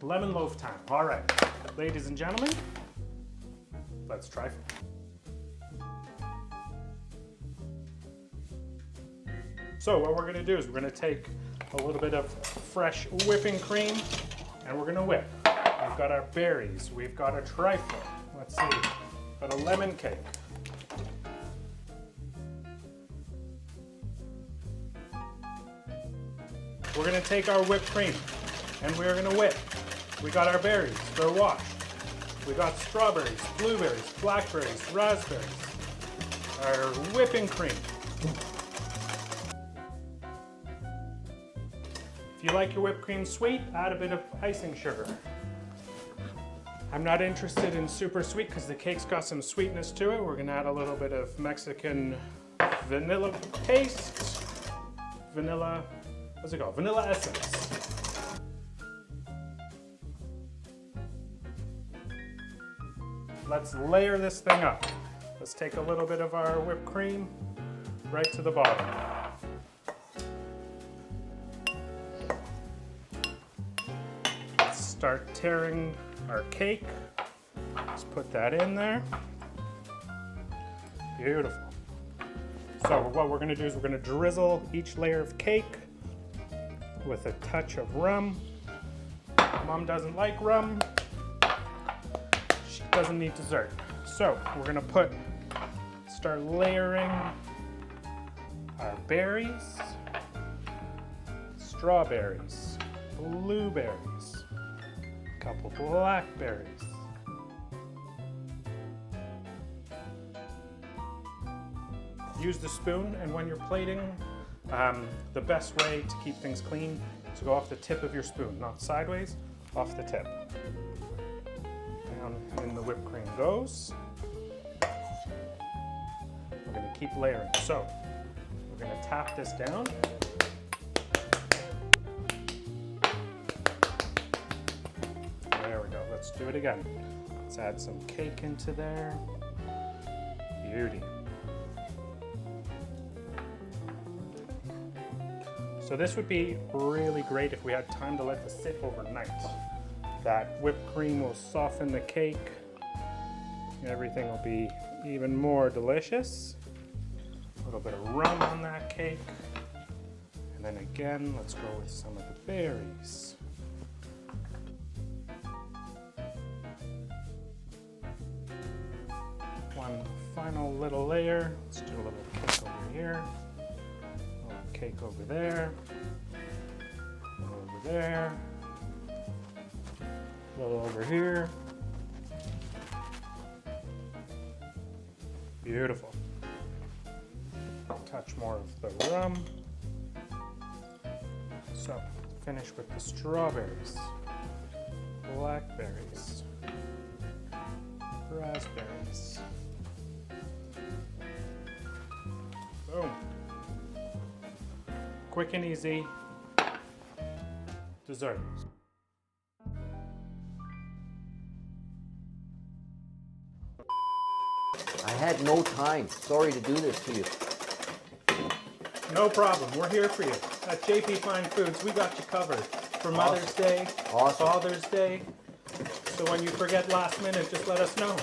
lemon loaf time. All right, ladies and gentlemen, let's trifle. So what we're gonna do is we're gonna take a little bit of fresh whipping cream and we're gonna whip. We've got our berries, we've got a trifle, let's see, got a lemon cake. We're gonna take our whipped cream and we're gonna whip. We got our berries, they're washed. We got strawberries, blueberries, blackberries, raspberries, our whipping cream. If you like your whipped cream sweet, add a bit of icing sugar. I'm not interested in super sweet because the cake's got some sweetness to it. We're gonna add a little bit of Mexican vanilla paste. Vanilla, what's it called? Vanilla essence. Let's layer this thing up. Let's take a little bit of our whipped cream right to the bottom. Let's start tearing our cake. Let's put that in there. Beautiful. So what we're gonna do is we're gonna drizzle each layer of cake with a touch of rum. Mom doesn't like rum. She doesn't need dessert. So we're gonna start layering our berries, strawberries, blueberries, a couple blackberries. Use the spoon, and when you're plating, the best way to keep things clean is to go off the tip of your spoon, not sideways, off the tip. Down in the whipped cream goes. We're gonna keep layering. So, we're gonna tap this down. There we go, let's do it again. Let's add some cake into there. Beauty. So this would be really great if we had time to let this sit overnight. That whipped cream will soften the cake. Everything will be even more delicious. A little bit of rum on that cake. And then again, let's go with some of the berries. One final little layer. Let's do a little cake over here. Cake over there, over there, a little over here. Beautiful. Touch more of the rum. So, finish with the strawberries, blackberries, raspberries. Boom. Quick and easy dessert. I had no time. Sorry to do this to you. No problem. We're here for you. At JP Fine Foods, we got you covered. For Mother's Day, Awesome. Father's Day. So when you forget last minute, just let us know.